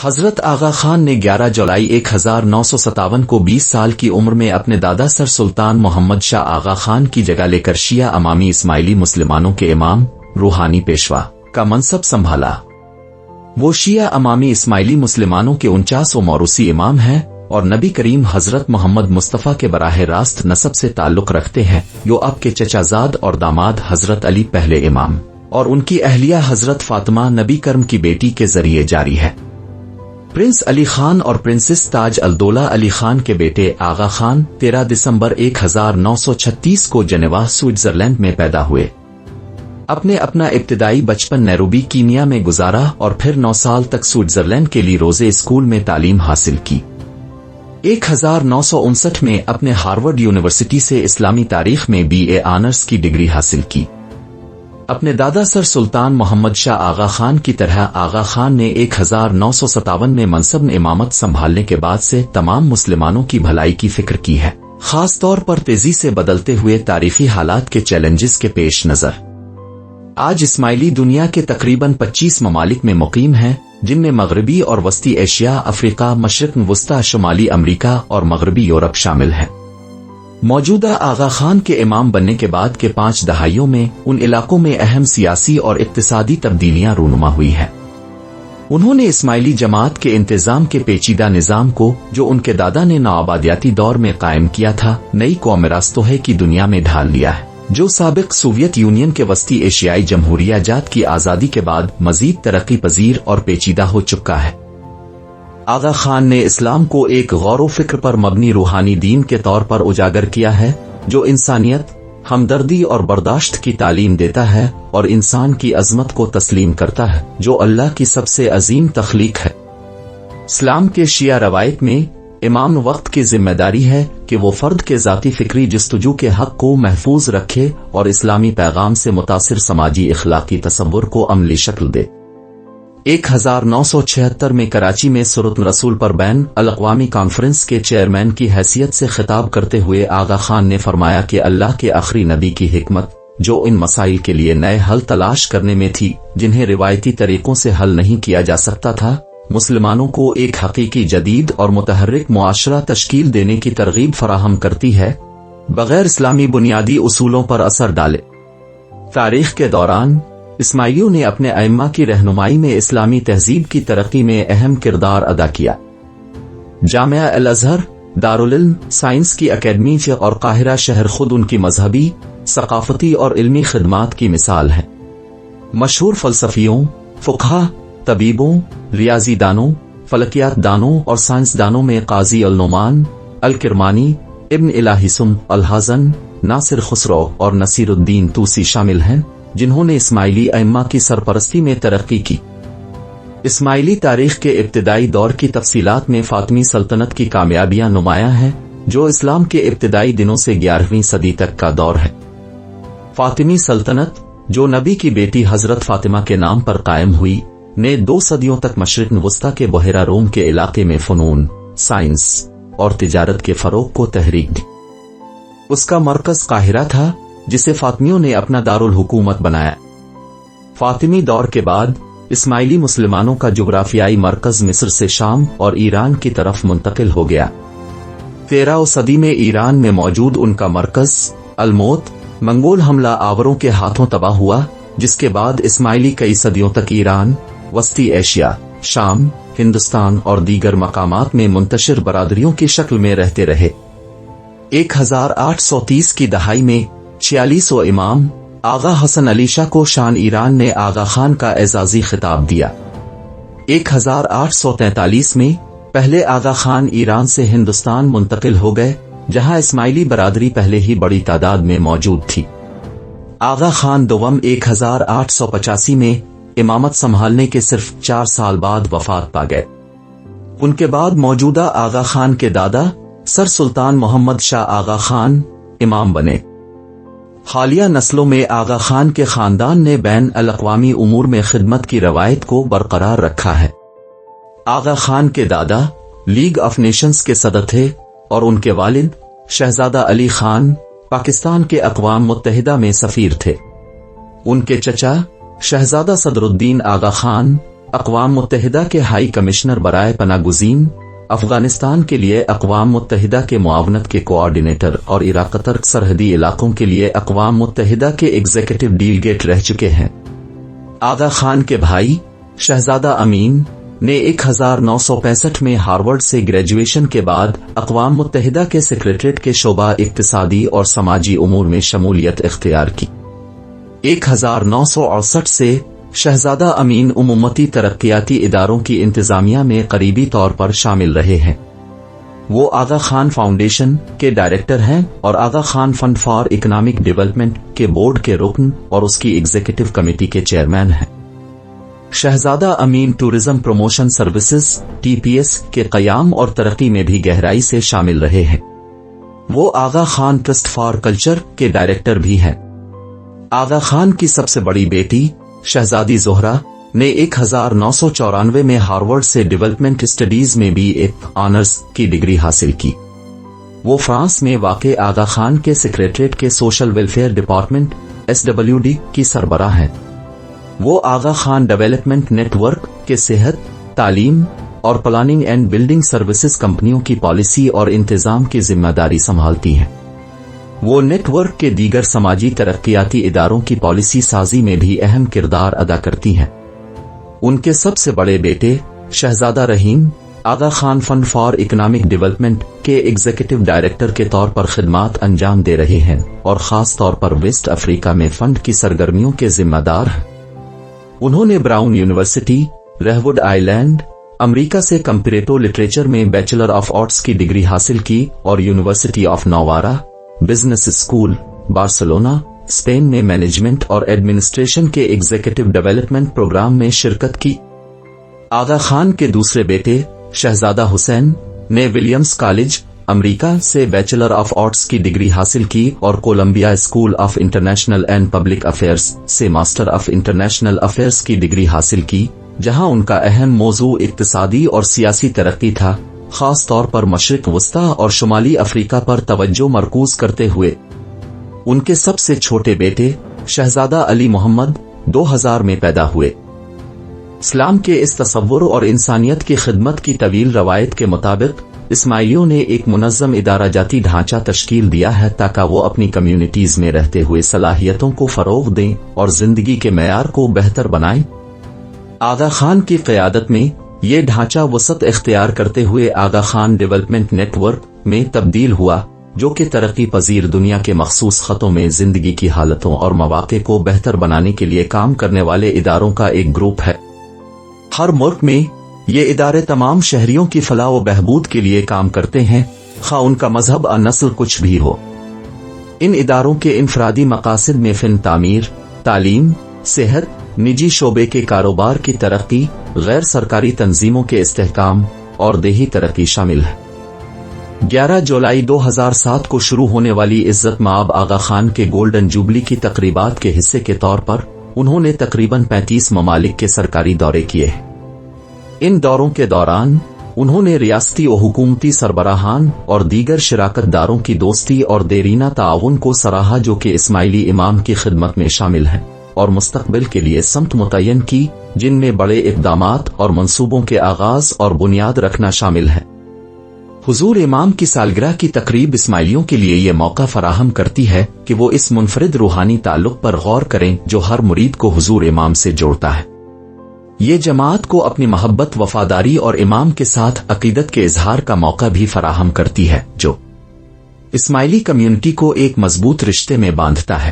حضرت آغا خان نے 11 جولائی 1957 کو 20 سال کی عمر میں اپنے دادا سر سلطان محمد شاہ آغا خان کی جگہ لے کر شیعہ امامی اسماعیلی مسلمانوں کے امام روحانی پیشوا کا منصب سنبھالا۔ وہ شیعہ امامی اسماعیلی مسلمانوں کے 49 موروثی امام ہیں اور نبی کریم حضرت محمد مصطفیٰ کے براہ راست نسب سے تعلق رکھتے ہیں، جو آپ کے چچا زاد اور داماد حضرت علی پہلے امام اور ان کی اہلیہ حضرت فاطمہ نبی کرم کی بیٹی کے ذریعے جاری ہے۔ پرنس علی خان اور پرنسس تاج الدولہ علی خان کے بیٹے آغا خان 13 دسمبر 1936 کو جنیوا سوئٹزرلینڈ میں پیدا ہوئے۔ اپنا ابتدائی بچپن نیروبی کینیا میں گزارا اور پھر 9 سال تک سوئٹزرلینڈ کے لیروزے اسکول میں تعلیم حاصل کی۔ 1959 میں اپنے ہارورڈ یونیورسٹی سے اسلامی تاریخ میں BA آنرز کی ڈگری حاصل کی۔ اپنے دادا سر سلطان محمد شاہ آغا خان کی طرح آغا خان نے 1957 میں منصب امامت سنبھالنے کے بعد سے تمام مسلمانوں کی بھلائی کی فکر کی ہے، خاص طور پر تیزی سے بدلتے ہوئے تاریخی حالات کے چیلنجز کے پیش نظر۔ آج اسماعیلی دنیا کے تقریباً 25 ممالک میں مقیم ہیں، جن میں مغربی اور وسطی ایشیا، افریقہ، مشرق وسطی، شمالی امریکہ اور مغربی یورپ شامل ہیں۔ موجودہ آغا خان کے امام بننے کے بعد کے 5 دہائیوں میں ان علاقوں میں اہم سیاسی اور اقتصادی تبدیلیاں رونما ہوئی ہیں۔ انہوں نے اسماعیلی جماعت کے انتظام کے پیچیدہ نظام کو، جو ان کے دادا نے نوآبادیاتی دور میں قائم کیا تھا، نئی قوم راستوہے کی دنیا میں ڈھال لیا ہے، جو سابق سوویت یونین کے وسطی ایشیائی جمہوریہ جات کی آزادی کے بعد مزید ترقی پذیر اور پیچیدہ ہو چکا ہے۔ آغا خان نے اسلام کو ایک غور و فکر پر مبنی روحانی دین کے طور پر اجاگر کیا ہے، جو انسانیت، ہمدردی اور برداشت کی تعلیم دیتا ہے اور انسان کی عظمت کو تسلیم کرتا ہے، جو اللہ کی سب سے عظیم تخلیق ہے۔ اسلام کے شیعہ روایت میں امام وقت کی ذمہ داری ہے کہ وہ فرد کے ذاتی فکری جستجو کے حق کو محفوظ رکھے اور اسلامی پیغام سے متاثر سماجی اخلاقی تصور کو عملی شکل دے۔ 1976 میں کراچی میں سورۃ رسول پر بین الاقوامی کانفرنس کے چیئرمین کی حیثیت سے خطاب کرتے ہوئے آغا خان نے فرمایا کہ اللہ کے آخری نبی کی حکمت، جو ان مسائل کے لیے نئے حل تلاش کرنے میں تھی جنہیں روایتی طریقوں سے حل نہیں کیا جا سکتا تھا، مسلمانوں کو ایک حقیقی جدید اور متحرک معاشرہ تشکیل دینے کی ترغیب فراہم کرتی ہے، بغیر اسلامی بنیادی اصولوں پر اثر ڈالے۔ تاریخ کے دوران اسماعیلیوں نے اپنے ائمہ کی رہنمائی میں اسلامی تہذیب کی ترقی میں اہم کردار ادا کیا۔ جامعہ الازہر، دارالعلم، سائنس کی اکیڈمی اور قاہرہ شہر خود ان کی مذہبی، ثقافتی اور علمی خدمات کی مثال ہیں۔ مشہور فلسفیوں، فقہا، طبیبوں، ریاضی دانوں، فلکیات دانوں اور سائنسدانوں میں قاضی النعمان، الکرمانی، ابن الہی سم، الحزن، ناصر خسرو اور نصیر الدین توسی شامل ہیں، جنہوں نے اسماعیلی ائمہ کی سرپرستی میں ترقی کی۔ اسماعیلی تاریخ کے ابتدائی دور کی تفصیلات میں فاطمی سلطنت کی کامیابیاں نمایاں ہیں، جو اسلام کے ابتدائی دنوں سے 11ویں صدی تک کا دور ہے۔ فاطمی سلطنت، جو نبی کی بیٹی حضرت فاطمہ کے نام پر قائم ہوئی، نے 2 صدیوں تک مشرق وسطی کے بحیرہ روم کے علاقے میں فنون، سائنس اور تجارت کے فروغ کو تحریک دی۔ اس کا مرکز قاہرہ تھا، جسے فاطمیوں نے اپنا دارالحکومت بنایا۔ فاطمی دور کے بعد اسماعیلی مسلمانوں کا جغرافیائی مرکز مصر سے شام اور ایران کی طرف منتقل ہو گیا۔ 13ویں صدی میں ایران میں موجود ان کا مرکز الموت منگول حملہ آوروں کے ہاتھوں تباہ ہوا، جس کے بعد اسماعیلی کئی صدیوں تک ایران، وسطی ایشیا، شام، ہندوستان اور دیگر مقامات میں منتشر برادریوں کی شکل میں رہتے رہے۔ 1830 کی دہائی میں 46 امام آغا حسن علی شاہ کو شان ایران نے آغا خان کا اعزازی خطاب دیا۔ 1843 میں پہلے آغا خان ایران سے ہندوستان منتقل ہو گئے، جہاں اسماعیلی برادری پہلے ہی بڑی تعداد میں موجود تھی۔ آغا خان دوم 1885 میں امامت سنبھالنے کے صرف 4 سال بعد وفات پا گئے۔ ان کے بعد موجودہ آغا خان کے دادا سر سلطان محمد شاہ آغا خان امام بنے۔ حالیہ نسلوں میں آغا خان کے خاندان نے بین الاقوامی امور میں خدمت کی روایت کو برقرار رکھا ہے۔ آغا خان کے دادا لیگ آف نیشنز کے صدر تھے اور ان کے والد شہزادہ علی خان پاکستان کے اقوام متحدہ میں سفیر تھے۔ ان کے چچا شہزادہ صدر الدین آغا خان اقوام متحدہ کے ہائی کمشنر برائے پناہ گزین، افغانستان کے لیے اقوام متحدہ کے معاونت کے کوآرڈینیٹر اور عراق ترک سرحدی علاقوں کے لیے اقوام متحدہ کے ایگزیکٹو ڈیلیگیٹ رہ چکے ہیں۔ آغا خان کے بھائی شہزادہ امین نے 1965 میں ہارورڈ سے گریجویشن کے بعد اقوام متحدہ کے سیکریٹریٹ کے شعبہ اقتصادی اور سماجی امور میں شمولیت اختیار کی۔ 1968 سے شہزادہ امین امتی ترقیاتی اداروں کی انتظامیہ میں قریبی طور پر شامل رہے ہیں۔ وہ آغا خان فاؤنڈیشن کے ڈائریکٹر ہیں اور Aga Khan fund for economic development کے بورڈ کے رکن اور اس کی ایگزیکٹو کمیٹی کے چیئرمین ہیں۔ شہزادہ امین ٹورزم پروموشن سروسز (TPS) کے قیام اور ترقی میں بھی گہرائی سے شامل رہے ہیں۔ وہ Aga Khan trust for culture کے ڈائریکٹر بھی ہیں۔ آغا خان کی سب سے بڑی بیٹی شہزادی زہرہ نے 1994 میں ہارورڈ سے ڈیولپمنٹ اسٹڈیز میں BA آنرز کی ڈگری حاصل کی۔ وہ فرانس میں واقع آغا خان کے سیکریٹریٹ کے سوشل ویلفیئر ڈپارٹمنٹ SWD کی سربراہ ہیں۔ وہ Aga Khan development net work کے صحت، تعلیم اور پلاننگ اینڈ بلڈنگ سروسز کمپنیوں کی پالیسی اور انتظام کی ذمہ داری سنبھالتی ہیں۔ وہ نیٹ ورک کے دیگر سماجی ترقیاتی اداروں کی پالیسی سازی میں بھی اہم کردار ادا کرتی ہیں۔ ان کے سب سے بڑے بیٹے شہزادہ Rahim Aga Khan fund for economic development کے ایگزیکٹو ڈائریکٹر کے طور پر خدمات انجام دے رہے ہیں اور خاص طور پر ویسٹ افریقہ میں فنڈ کی سرگرمیوں کے ذمہ دار ہیں۔ انہوں نے Brown university, Rhode Island, امریکہ سے کمپیریٹو لٹریچر میں بیچلر آف آرٹس کی ڈگری حاصل کی اور university of Navarra business school, Barcelona, Spain میں مینجمنٹ اور ایڈمنسٹریشن کے ایگزیکٹو ڈیولپمنٹ پروگرام میں شرکت کی۔ آغا خان کے دوسرے بیٹے شہزادہ حسین نے ولیمز کالج، امریکہ سے بیچلر آف آرٹس کی ڈگری حاصل کی اور Columbia school of international and public affairs سے ماسٹر آف انٹرنیشنل افیئرز کی ڈگری حاصل کی، جہاں ان کا اہم موضوع اقتصادی اور سیاسی ترقی تھا، خاص طور پر مشرق وسطی اور شمالی افریقہ پر توجہ مرکوز کرتے ہوئے۔ ان کے سب سے چھوٹے بیٹے شہزادہ علی محمد 2000 میں پیدا ہوئے۔ اسلام کے اس تصور اور انسانیت کی خدمت کی طویل روایت کے مطابق اسماعیلیوں نے ایک منظم ادارہ جاتی ڈھانچہ تشکیل دیا ہے تاکہ وہ اپنی کمیونٹیز میں رہتے ہوئے صلاحیتوں کو فروغ دیں اور زندگی کے معیار کو بہتر بنائیں۔ آغا خان کی قیادت میں یہ ڈھانچہ وسعت اختیار کرتے ہوئے آغا خان ڈیولپمنٹ نیٹ ورک میں تبدیل ہوا، جو کہ ترقی پذیر دنیا کے مخصوص خطوں میں زندگی کی حالتوں اور مواقع کو بہتر بنانے کے لیے کام کرنے والے اداروں کا ایک گروپ ہے۔ ہر ملک میں یہ ادارے تمام شہریوں کی فلاح و بہبود کے لیے کام کرتے ہیں، خواہ ان کا مذہب اور نسل کچھ بھی ہو۔ ان اداروں کے انفرادی مقاصد میں فن تعمیر، تعلیم، صحت، نجی شعبے کے کاروبار کی ترقی، غیر سرکاری تنظیموں کے استحکام اور دیہی ترقی شامل ہے۔ 11 جولائی 2007 کو شروع ہونے والی عزت مآب آغا خان کے گولڈن جوبلی کی تقریبات کے حصے کے طور پر انہوں نے تقریباً 35 ممالک کے سرکاری دورے کیے۔ ان دوروں کے دوران انہوں نے ریاستی و حکومتی سربراہان اور دیگر شراکت داروں کی دوستی اور دیرینہ تعاون کو سراہا، جو کہ اسماعیلی امام کی خدمت میں شامل ہیں، اور مستقبل کے لیے سمت متعین کی، جن میں بڑے اقدامات اور منصوبوں کے آغاز اور بنیاد رکھنا شامل ہے۔ حضور امام کی سالگرہ کی تقریب اسماعیلیوں کے لیے یہ موقع فراہم کرتی ہے کہ وہ اس منفرد روحانی تعلق پر غور کریں جو ہر مرید کو حضور امام سے جوڑتا ہے۔ یہ جماعت کو اپنی محبت، وفاداری اور امام کے ساتھ عقیدت کے اظہار کا موقع بھی فراہم کرتی ہے، جو اسماعیلی کمیونٹی کو ایک مضبوط رشتے میں باندھتا ہے۔